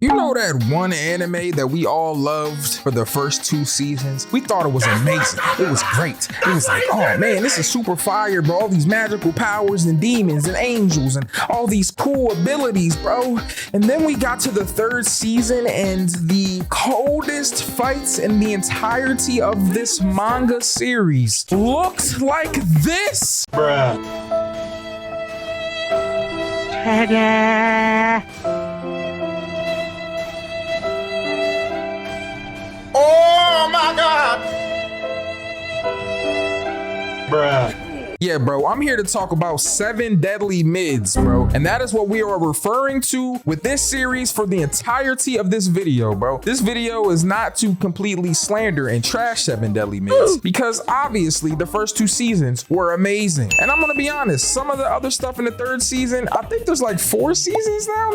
You know that one anime that we all loved for the first 2 seasons? We thought it was amazing. It was great. It was like, oh man, this is super fire, bro. All these magical powers and demons and angels and all these cool abilities, bro. And then we got to the 3rd season and the coldest fights in the entirety of this manga series looked like this. Bruh. Oh my God! Bruh. Yeah, bro, I'm here to talk about 7 deadly mids, bro. And that is what we are referring to with this series for the entirety of this video, bro. This video is not to completely slander and trash 7 deadly mids because obviously the first 2 seasons were amazing. And I'm gonna be honest, some of the other stuff in the 3rd season, I think there's like 4 seasons now,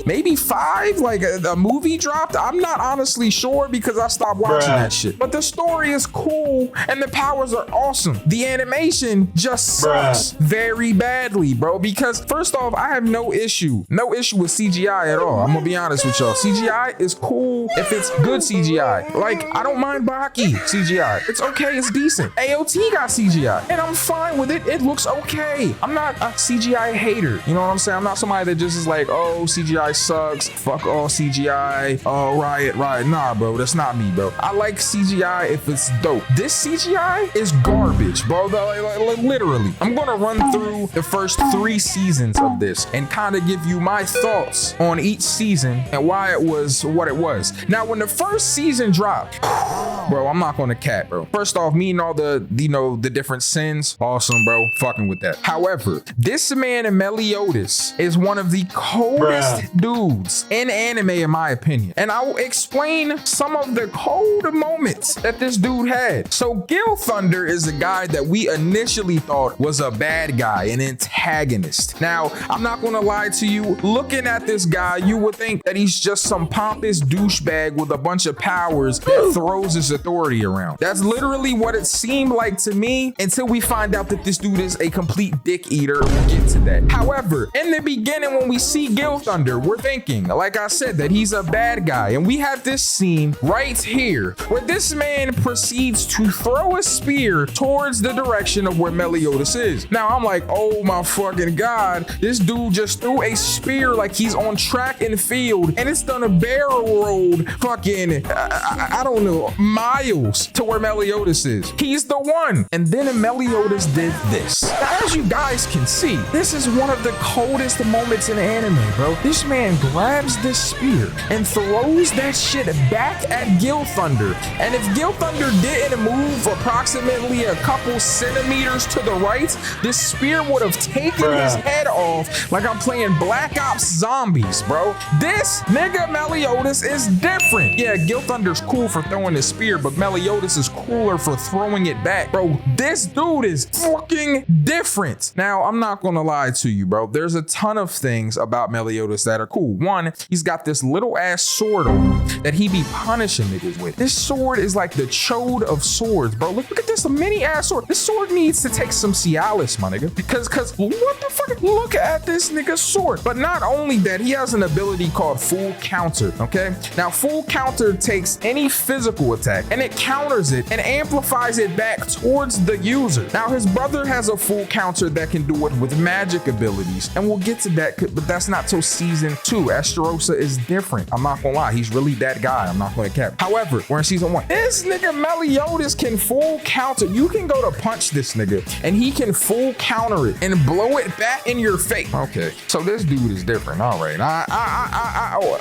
maybe 5, like a movie dropped. I'm not honestly sure because I stopped watching that shit. But the story is cool and the powers are awesome. The animation just sucks very badly, bro, because first off, I have no issue with CGI at all. I'm gonna be honest with y'all. CGI is cool if it's good CGI. Like, I don't mind Baki CGI. It's okay, it's decent. AOT got CGI and I'm fine with it. It looks okay. I'm not a CGI hater. You know what I'm saying? I'm not somebody that just is like, oh, CGI sucks. Fuck all CGI. Oh, Riot. Nah, bro, that's not me, bro. I like CGI if it's dope. This CGI is garbage, bro. Like, literally. I'm gonna run through the first 3 seasons of this and kind of give you my thoughts on each season and why it was what it was. Now, when the first season dropped, bro, I'm not gonna cap, bro. First off, meeting all the, you know, the different sins, awesome, bro. Fucking with that. However, this man Meliodas is one of the coldest dudes in anime, in my opinion. And I will explain some of the cold moments that this dude had. So Gil Thunder is a guy that we initially thought was a bad guy, an antagonist. Now, I'm not gonna lie to you, looking at this guy, you would think that he's just some pompous douchebag with a bunch of powers that throws his authority around. That's literally what it seemed like to me until we find out that this dude is a complete dick eater. We'll get to that. However, in the beginning, when we see Gil Thunder, we're thinking, like I said, that he's a bad guy. And we have this scene right here where this man proceeds to throw a spear towards the direction of where Meliodas is. Now I'm like, oh my fucking God, this dude just threw a spear like he's on track and field and it's done a barrel rolled fucking, I don't know, miles to where Meliodas is. He's the one. And then Meliodas did this. Now, as you guys can see, this is one of the coldest moments in anime, bro. This man grabs this spear and throws that shit back at Gil Thunder. And if Gil Thunder didn't move approximately a couple centimeters to the right, this spear would have taken his head off like I'm playing Black Ops Zombies, bro. This nigga Meliodas is different. Yeah, Gil Thunder's cool for throwing his spear, but Meliodas is cooler for throwing it back. Bro, this dude is fucking different. Now, I'm not gonna lie to you, bro. There's a ton of things about Meliodas that are cool. One, he's got this little ass sword on him that he be punishing niggas with. This sword is like the chode of swords, bro. Look at this, a mini ass sword. This sword needs to take some Cialis, my nigga. Because what the fuck? Look at this nigga's sword. But not only that, he has an ability called Full Counter, okay? Now, Full Counter takes any physical attack and it counters it and amplifies it back towards the user. Now, his brother has a Full Counter that can do it with magic abilities, and we'll get to that, but that's not till season 2. Esterosa is different. I'm not gonna lie, he's really that guy. I'm not gonna cap. However, we're in season 1. This nigga Meliodas can full counter. You can go to punch this nigga and he can full counter it and blow it back in your face. Okay, so this dude is different. All right,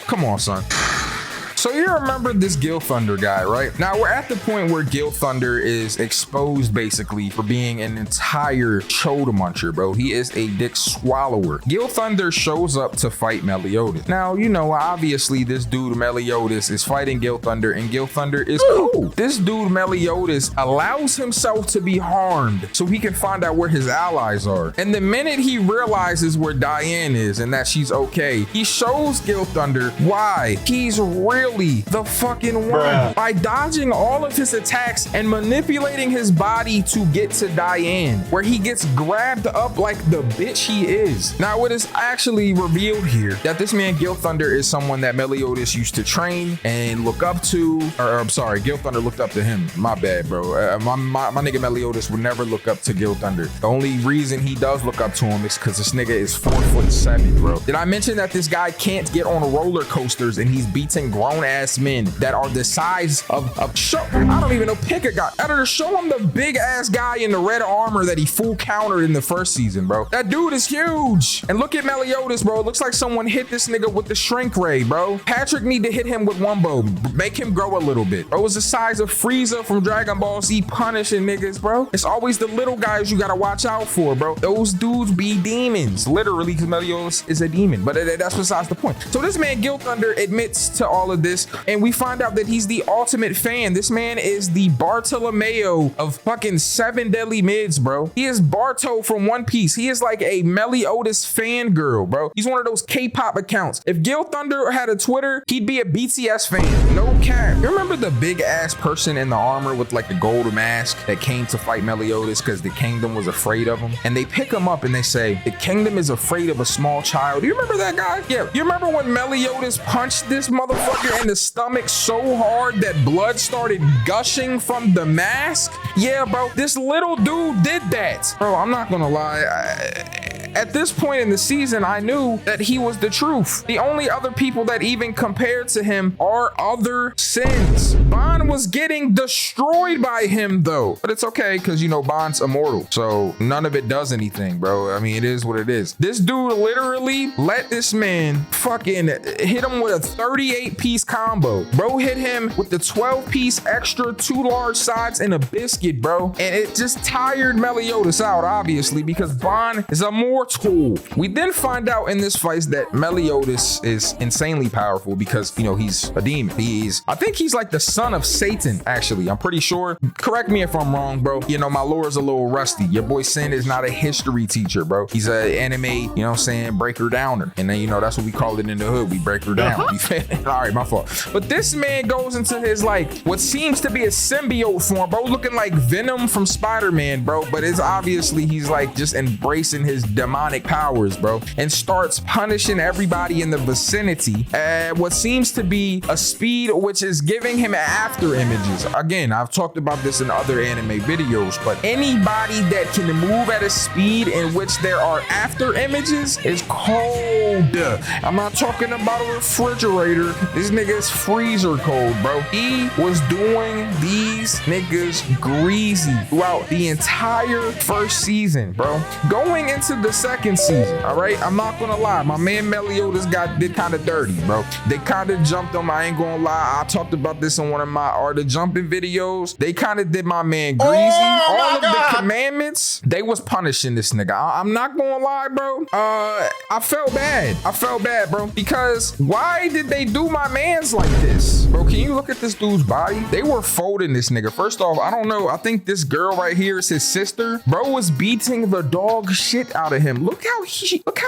come on, son. So you remember this Gil Thunder guy, right? Now we're at the point where Gil Thunder is exposed basically for being an entire chode muncher, bro. He is a dick swallower. Gil Thunder shows up to fight Meliodas. Now, you know, obviously this dude Meliodas is fighting Gil Thunder and Gil Thunder is cool. This dude Meliodas allows himself to be harmed so he can find out where his allies are. And the minute he realizes where Diane is and that she's okay, he shows Gil Thunder why he's really literally the fucking one. Bruh. By dodging all of his attacks and manipulating his body to get to Diane, where he gets grabbed up like the bitch he is. Now, it is actually revealed here that this man Gil Thunder is someone that Meliodas used to train and look up to, or I'm sorry, Gil Thunder looked up to him. My bad, bro. My nigga Meliodas would never look up to Gil Thunder. The only reason he does look up to him is because this nigga is 4'7", bro. Did I mention that this guy can't get on roller coasters and he's beating grown ass men that are the size of I don't even know, pick a guy. Editor, show him the big ass guy in the red armor that he full countered in the first season, bro. That dude is huge. And look at Meliodas, bro. It looks like someone hit this nigga with the shrink ray, bro. Patrick need to hit him with one bow. Make him grow a little bit. Bro, it's the size of Frieza from Dragon Ball Z punishing niggas, bro. It's always the little guys you gotta watch out for, bro. Those dudes be demons, literally, because Meliodas is a demon. But that's besides the point. So this man Gil Thunder admits to all of this, and we find out that he's the ultimate fan. This man is the Bartolomeo of fucking 7 Deadly Mids, bro. He is Barto from One Piece. He is like a Meliodas fangirl, bro. He's one of those K-pop accounts. If Gil Thunder had a Twitter, he'd be a BTS fan. No cap. You remember the big ass person in the armor with like the gold mask that came to fight Meliodas because the kingdom was afraid of him? And they pick him up and they say, the kingdom is afraid of a small child. Do you remember that guy? Yeah. You remember when Meliodas punched this motherfucker in the stomach so hard that blood started gushing from the mask? Yeah, bro. This little dude did that. Bro, I'm not gonna lie. At this point in the season, I knew that he was the truth. The only other people that even compared to him are other sins. Bond was getting destroyed by him though. But it's okay, because you know Bond's immortal. So none of it does anything, bro. I mean, it is what it is. This dude literally let this man fucking hit him with a 38-piece combo. Bro hit him with the 12-piece extra 2 large sides and a biscuit, bro. And it just tired Meliodas out, obviously, because Bond is immortal. We then find out in this fight that Meliodas is insanely powerful because, you know, he's a demon. I think he's like the son of Satan, actually. I'm pretty sure. Correct me if I'm wrong, bro. You know, my lore is a little rusty. Your boy Sin is not a history teacher, bro. He's an anime, you know what I'm saying, breaker downer. And then, you know, that's what we call it in the hood. We break her down. All right, my fault. But this man goes into his, like, what seems to be a symbiote form, bro, looking like Venom from Spider-Man, bro. But it's obviously he's like just embracing his demonic powers, bro, and starts punishing everybody in the vicinity at what seems to be a speed which is giving him after images. Again, I've talked about this in other anime videos, but anybody that can move at a speed in which there are after images is cold. I'm not talking about a refrigerator. This nigga is freezer cold, bro. He was doing these niggas greasy throughout the entire first season, bro. Going into the second season, all right, I'm not gonna lie, my man Meliodas did kind of dirty, bro. They kind of jumped him. I ain't gonna lie, I talked about this in one of my the jumping videos. They kind of did my man greasy. All of the commandments, they was punishing this nigga. I'm not gonna lie, bro. I felt bad, bro, because why did they do my man's like this, bro? Can you look at this dude's body? They were folding this nigga. First off, I don't know, I think this girl right here is his sister. Bro was beating the dog shit out of him. Look how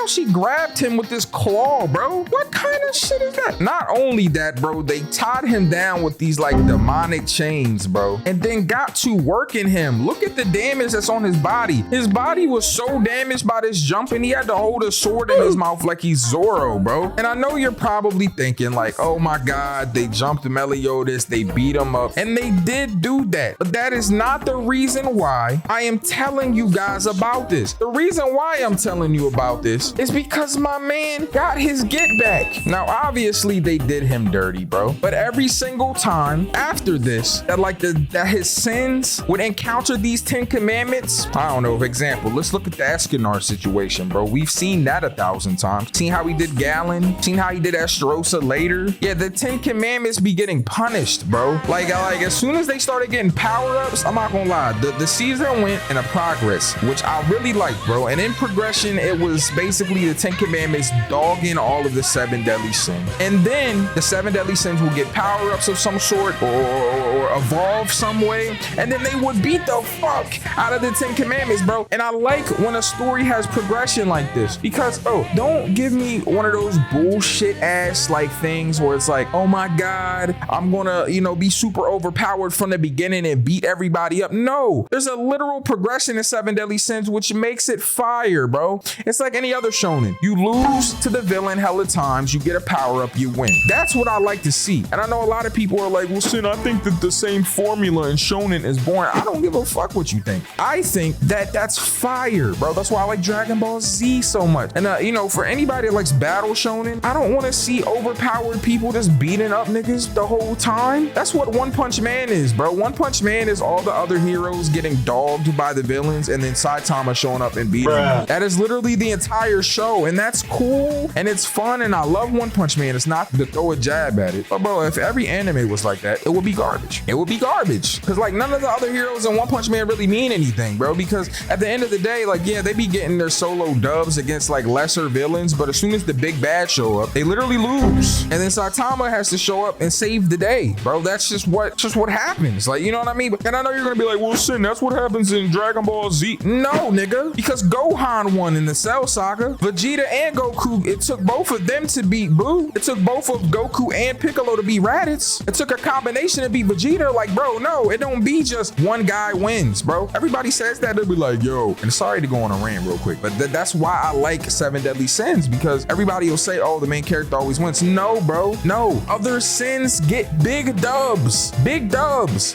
she grabbed him with this claw, bro. What kind of shit is that? Not only that, bro, they tied him down with these like demonic chains, bro, and then got to working him. Look at the damage that's on his body. His body was so damaged by this jumping, he had to hold a sword in his mouth like he's Zoro, bro. And I know you're probably thinking like, oh my God, they jumped Meliodas, they beat him up, and they did do that. But that is not the reason why I am telling you guys about this. The reason why I'm telling you about this is because my man got his get back. Now, obviously they did him dirty, bro. But every single time after this, that his sins would encounter these 10 commandments. I don't know, for example, let's look at the Escanor situation, bro. We've seen that 1,000 times. Seen how he did Galen, seen how he did Esterosa later. Yeah, the 10 commandments be getting punished, bro. Like as soon as they started getting power-ups, I'm not gonna lie, the season went in a progress, which I really like, bro. And in progression, it was basically the 10 commandments dogging all of the 7 deadly sins. And then the 7 deadly sins will get power-ups of some sort or evolve some way, and then they would beat the fuck out of the 10 commandments, bro. And I like when a story has progression like this, because, oh, don't get give me one of those bullshit ass like things where it's like, oh my God, I'm gonna, be super overpowered from the beginning and beat everybody up. No, there's a literal progression in Seven Deadly Sins, which makes it fire, bro. It's like any other shonen. You lose to the villain hella times, you get a power up, you win. That's what I like to see. And I know a lot of people are like, well, Sin, I think that the same formula in shonen is boring. I don't give a fuck what you think. I think that that's fire, bro. That's why I like Dragon Ball Z so much. And for anybody that likes battle shonen, I don't want to see overpowered people just beating up niggas the whole time. That's what One Punch Man is, bro. One Punch Man is all the other heroes getting dogged by the villains and then Saitama showing up and beating them. That is literally the entire show, and that's cool and it's fun, and I love One Punch Man. It's not to throw a jab at it, but bro, if every anime was like that, it would be garbage. It would be garbage, because like none of the other heroes in One Punch Man really mean anything, bro, because at the end of the day, like, yeah, they be getting their solo dubs against like lesser villains, but as soon as the big bad show up, they literally lose, and then Saitama has to show up and save the day, bro. That's just what happens, like, you know what I mean? And I know you're gonna be like, well, Sin, that's what happens in Dragon Ball Z. No, nigga, because Gohan won in the Cell Saga. Vegeta and Goku, it took both of them to beat Boo. It took both of Goku and Piccolo to beat Raditz. It took a combination to beat Vegeta. Like, bro, no, it don't be just one guy wins, bro. Everybody says that, they'll be like, yo, and sorry to go on a rant real quick, but that's why I like Seven Deadly Sins, because everybody will say, oh, the main character always wins. No, bro, no. Other sins get big dubs,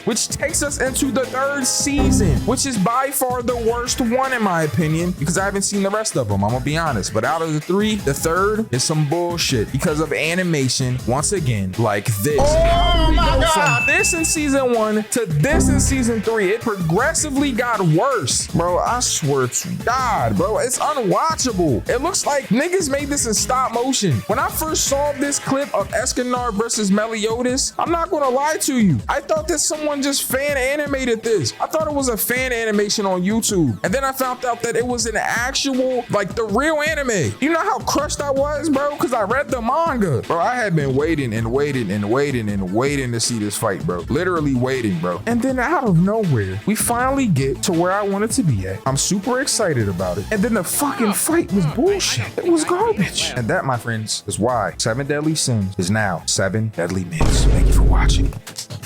which takes us into the 3rd season, which is by far the worst one in my opinion, because I haven't seen the rest of them, I'm gonna be honest. But out of the 3, the 3rd is some bullshit because of animation, once again, like this. Oh my God. From this in season 1 to this in season 3, it progressively got worse, bro. I swear to God, bro, it's unwatchable. It looks like niggas made this in stop motion. When I first saw this clip of Escanor versus Meliodas, I'm not gonna lie to you, I thought that someone just fan animated this. I thought it was a fan animation on YouTube, and then I found out that it was an actual, like, the real anime. You know how crushed I was, bro, because I read the manga, bro. I had been waiting to see this fight, bro. Literally waiting, bro. And then out of nowhere, we finally get to where I wanted to be at. I'm super excited about it. And then the fucking fight was bullshit. It was garbage. And that, my friends, is why Seven Deadly Sins is now 7 Deadly Myths. Thank you for watching.